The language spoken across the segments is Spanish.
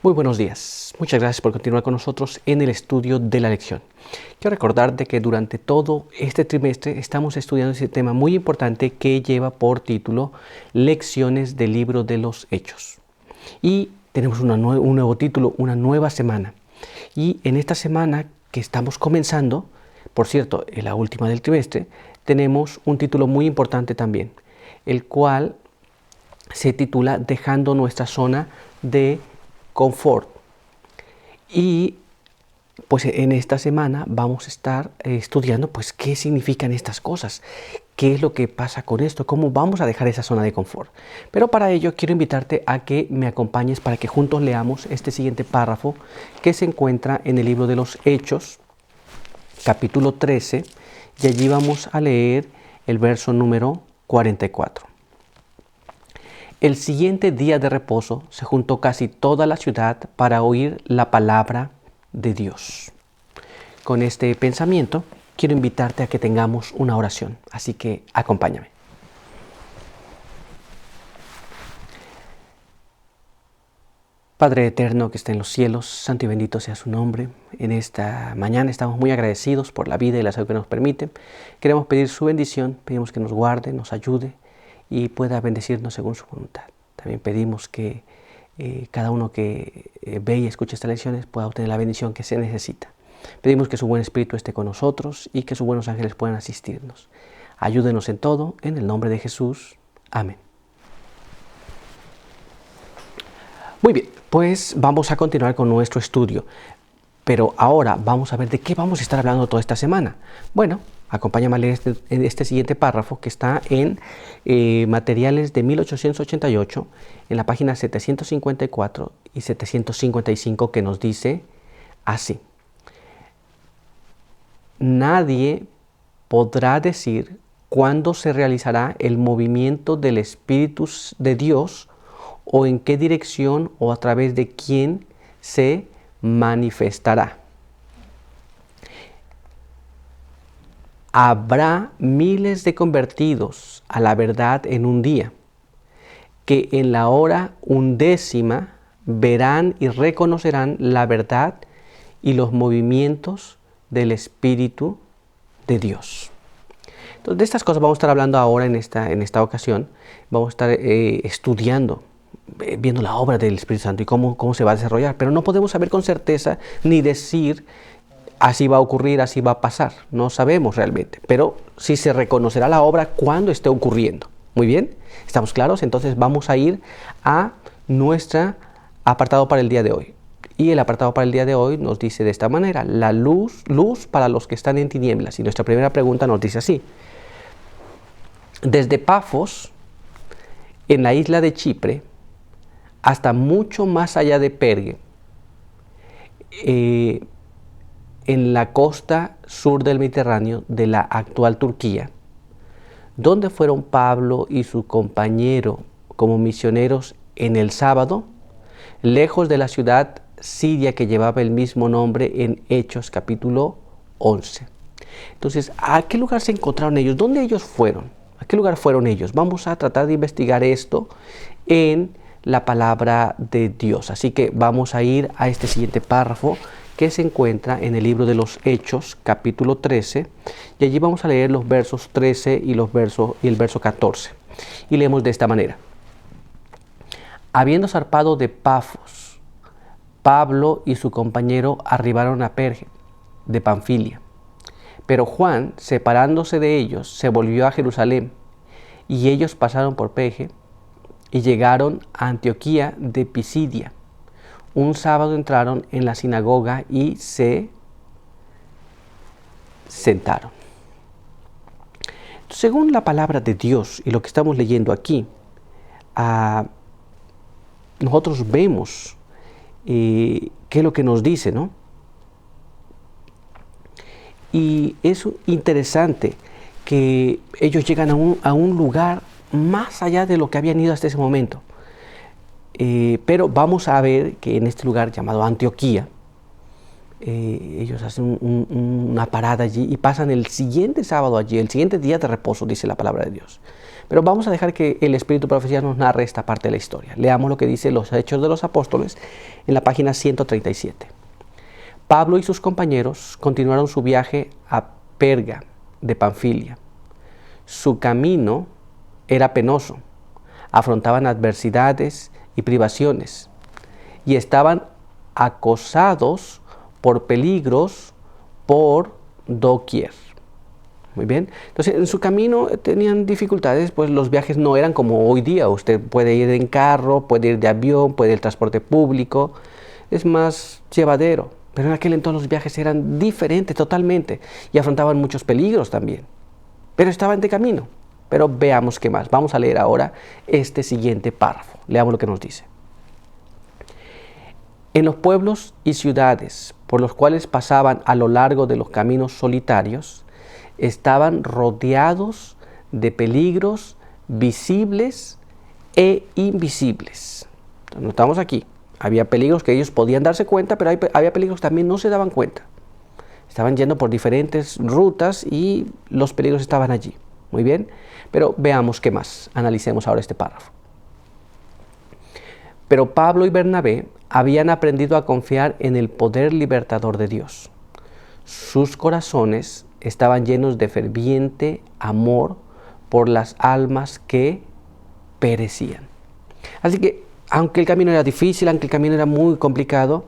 Muy buenos días. Muchas gracias por continuar con nosotros en el estudio de la lección. Quiero recordarte que durante todo este trimestre estamos estudiando ese tema muy importante que lleva por título Lecciones del Libro de los Hechos. Y tenemos un nuevo título, una nueva semana. Y en esta semana que estamos comenzando, por cierto, en la última del trimestre, tenemos un título muy importante también, el cual se titula Dejando nuestra zona de confort. Y pues en esta semana vamos a estar estudiando pues qué significan estas cosas, qué es lo que pasa con esto, cómo vamos a dejar esa zona de confort. Pero para ello quiero invitarte a que me acompañes para que juntos leamos este siguiente párrafo que se encuentra en el libro de los Hechos, capítulo 13, y allí vamos a leer el verso número 44. El siguiente día de reposo se juntó casi toda la ciudad para oír la palabra de Dios. Con este pensamiento, quiero invitarte a que tengamos una oración, así que acompáñame. Padre eterno que está en los cielos, santo y bendito sea su nombre. En esta mañana estamos muy agradecidos por la vida y la salud que nos permite. Queremos pedir su bendición, pedimos que nos guarde, nos ayude y pueda bendecirnos según su voluntad. También pedimos que cada uno que ve y escucha estas lecciones pueda obtener la bendición que se necesita. Pedimos que su buen espíritu esté con nosotros y que sus buenos ángeles puedan asistirnos. Ayúdenos en todo, en el nombre de Jesús. Amén. Muy bien, pues vamos a continuar con nuestro estudio. Pero ahora vamos a ver de qué vamos a estar hablando toda esta semana. Bueno, acompáñame a leer este siguiente párrafo que está en materiales de 1888, en la página 754 y 755, que nos dice así. Nadie podrá decir cuándo se realizará el movimiento del Espíritu de Dios o en qué dirección o a través de quién se manifestará. Habrá miles de convertidos a la verdad en un día, que en la hora 1/10 verán y reconocerán la verdad y los movimientos del Espíritu de Dios. Entonces, de estas cosas vamos a estar hablando ahora en esta ocasión. Vamos a estar estudiando, viendo la obra del Espíritu Santo y cómo se va a desarrollar. Pero no podemos saber con certeza ni decir así va a ocurrir, así va a pasar. No sabemos realmente. Pero sí se reconocerá la obra cuando esté ocurriendo. Muy bien, ¿estamos claros? Entonces vamos a ir a nuestro apartado para el día de hoy. Y el apartado para el día de hoy nos dice de esta manera: la luz para los que están en tinieblas. Y nuestra primera pregunta nos dice así: desde Pafos, en la isla de Chipre, hasta mucho más allá de Pergue, en la costa sur del Mediterráneo de la actual Turquía, donde fueron Pablo y su compañero como misioneros en el sábado, lejos de la ciudad siria que llevaba el mismo nombre en Hechos capítulo 11. Entonces, ¿a qué lugar se encontraron ellos? ¿Dónde ellos fueron? ¿A qué lugar fueron ellos? Vamos a tratar de investigar esto en la palabra de Dios. Así que vamos a ir a este siguiente párrafo que se encuentra en el libro de los Hechos, capítulo 13, y allí vamos a leer los versos 13 y el verso 14. Y leemos de esta manera: habiendo zarpado de Pafos, Pablo y su compañero arribaron a Perge de Panfilia. Pero Juan, separándose de ellos, se volvió a Jerusalén, y ellos pasaron por Perge y llegaron a Antioquía de Pisidia. Un sábado entraron en la sinagoga y se sentaron. Según la palabra de Dios y lo que estamos leyendo aquí, nosotros vemos qué es lo que nos dice, ¿no? Y es interesante que ellos llegan a un lugar más allá de lo que habían ido hasta ese momento. Pero vamos a ver que en este lugar llamado Antioquía, ellos hacen una parada allí y pasan el siguiente sábado allí, el siguiente día de reposo, dice la palabra de Dios. Pero vamos a dejar que el Espíritu de Profecía nos narre esta parte de la historia. Leamos lo que dice los Hechos de los Apóstoles en la página 137. Pablo y sus compañeros continuaron su viaje a Perga de Panfilia. Su camino era penoso, afrontaban adversidades y privaciones y estaban acosados por peligros por doquier. Muy bien, entonces en su camino tenían dificultades, pues los viajes no eran como hoy día. Usted puede ir en carro, puede ir de avión, puede ir en transporte público, es más llevadero. Pero en aquel entonces los viajes eran diferentes totalmente y afrontaban muchos peligros también. Pero estaban de camino. Pero veamos qué más. Vamos a leer ahora este siguiente párrafo. Leamos lo que nos dice. En los pueblos y ciudades por los cuales pasaban a lo largo de los caminos solitarios, estaban rodeados de peligros visibles e invisibles. Entonces, notamos aquí, había peligros que ellos podían darse cuenta, pero había peligros que también no se daban cuenta. Estaban yendo por diferentes rutas y los peligros estaban allí. Muy bien, pero veamos qué más. Analicemos ahora este párrafo. Pero Pablo y Bernabé habían aprendido a confiar en el poder libertador de Dios. Sus corazones estaban llenos de ferviente amor por las almas que perecían. Así que, aunque el camino era difícil, aunque el camino era muy complicado,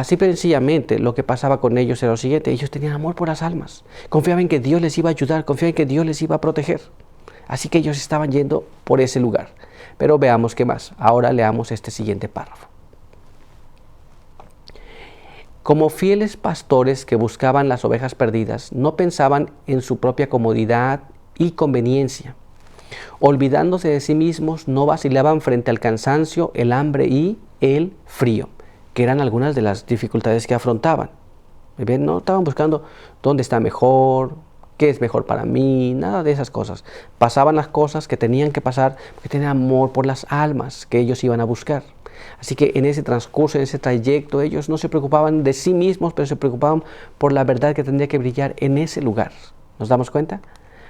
simple y sencillamente lo que pasaba con ellos era lo siguiente: ellos tenían amor por las almas, confiaban en que Dios les iba a ayudar, confiaban en que Dios les iba a proteger. Así que ellos estaban yendo por ese lugar. Pero veamos qué más. Ahora leamos este siguiente párrafo. Como fieles pastores que buscaban las ovejas perdidas, no pensaban en su propia comodidad y conveniencia. Olvidándose de sí mismos, no vacilaban frente al cansancio, el hambre y el frío, que eran algunas de las dificultades que afrontaban. No estaban buscando dónde está mejor, qué es mejor para mí, nada de esas cosas. Pasaban las cosas que tenían que pasar porque tenían amor por las almas que ellos iban a buscar. Así que en ese transcurso, en ese trayecto, ellos no se preocupaban de sí mismos, pero se preocupaban por la verdad que tendría que brillar en ese lugar. ¿Nos damos cuenta?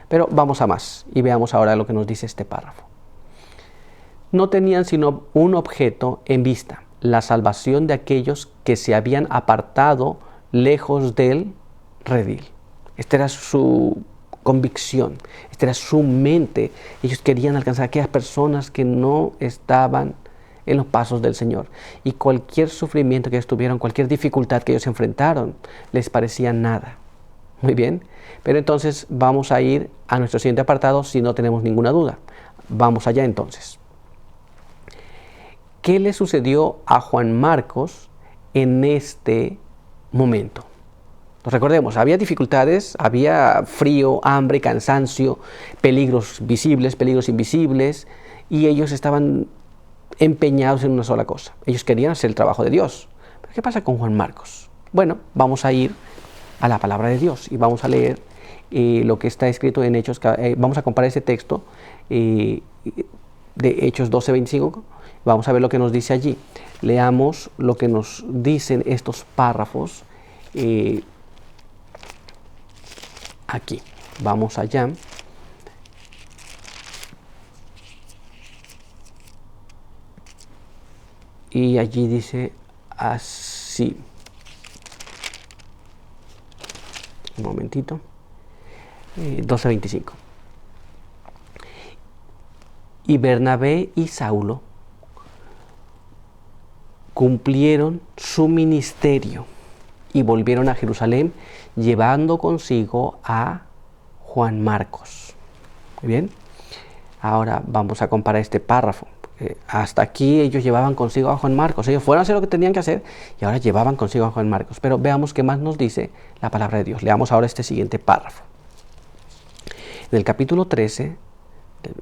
Pero vamos a más y veamos ahora lo que nos dice este párrafo. No tenían sino un objeto en vista: la salvación de aquellos que se habían apartado lejos del redil. Esta era su convicción, esta era su mente. Ellos querían alcanzar a aquellas personas que no estaban en los pasos del Señor. Y cualquier sufrimiento que ellos tuvieron, cualquier dificultad que ellos enfrentaron, les parecía nada. Muy bien, pero entonces vamos a ir a nuestro siguiente apartado si no tenemos ninguna duda. Vamos allá entonces. ¿Qué le sucedió a Juan Marcos en este momento? Recordemos, había dificultades, había frío, hambre, cansancio, peligros visibles, peligros invisibles, y ellos estaban empeñados en una sola cosa. Ellos querían hacer el trabajo de Dios. ¿Pero qué pasa con Juan Marcos? Bueno, vamos a ir a la palabra de Dios y vamos a leer lo que está escrito en Hechos. Vamos a comparar ese texto de Hechos 12:25. Vamos a ver lo que nos dice allí. Leamos lo que nos dicen estos párrafos aquí. Vamos allá. Y allí dice así. Un momentito. 12:25. Y Bernabé y Saulo cumplieron su ministerio y volvieron a Jerusalén llevando consigo a Juan Marcos. Muy bien. Ahora vamos a comparar este párrafo. Hasta aquí ellos llevaban consigo a Juan Marcos. Ellos fueron a hacer lo que tenían que hacer y ahora llevaban consigo a Juan Marcos. Pero veamos qué más nos dice la palabra de Dios. Leamos ahora este siguiente párrafo. En el capítulo 13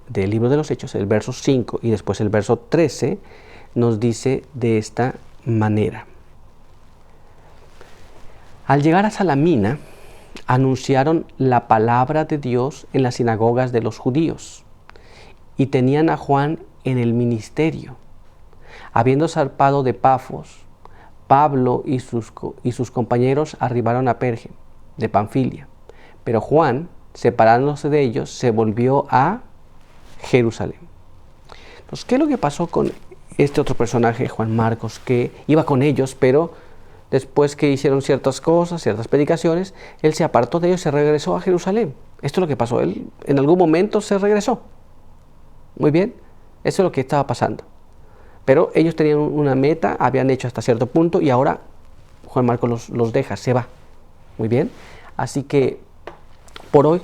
del libro de los Hechos, el verso 5 y después el verso 13, nos dice de esta manera. Al llegar a Salamina, anunciaron la palabra de Dios en las sinagogas de los judíos y tenían a Juan en el ministerio. Habiendo zarpado de Pafos, Pablo y sus compañeros arribaron a Perge, de Panfilia. Pero Juan, separándose de ellos, se volvió a Jerusalén. Entonces, ¿qué es lo que pasó con este otro personaje, Juan Marcos, que iba con ellos, pero después que hicieron ciertas cosas, ciertas predicaciones, él se apartó de ellos y se regresó a Jerusalén? Esto es lo que pasó. Él en algún momento se regresó. Muy bien, eso es lo que estaba pasando. Pero ellos tenían una meta, habían hecho hasta cierto punto y ahora Juan Marcos los deja, se va. Muy bien, así que por hoy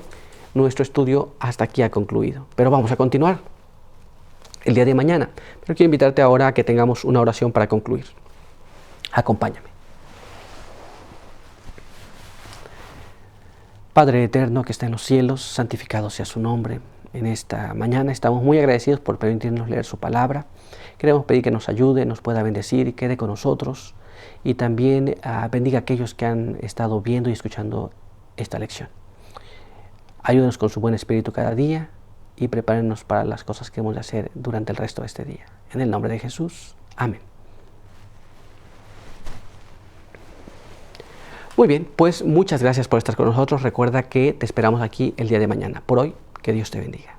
nuestro estudio hasta aquí ha concluido. Pero vamos a continuar el día de mañana. Pero quiero invitarte ahora a que tengamos una oración para concluir. Acompáñame. Padre eterno que está en los cielos, santificado sea su nombre. En esta mañana estamos muy agradecidos por permitirnos leer su palabra. Queremos pedir que nos ayude, nos pueda bendecir y quede con nosotros. Y también bendiga a aquellos que han estado viendo y escuchando esta lección. Ayúdenos con su buen espíritu cada día y prepárenos para las cosas que hemos de hacer durante el resto de este día. En el nombre de Jesús. Amén. Muy bien, pues muchas gracias por estar con nosotros. Recuerda que te esperamos aquí el día de mañana. Por hoy, que Dios te bendiga.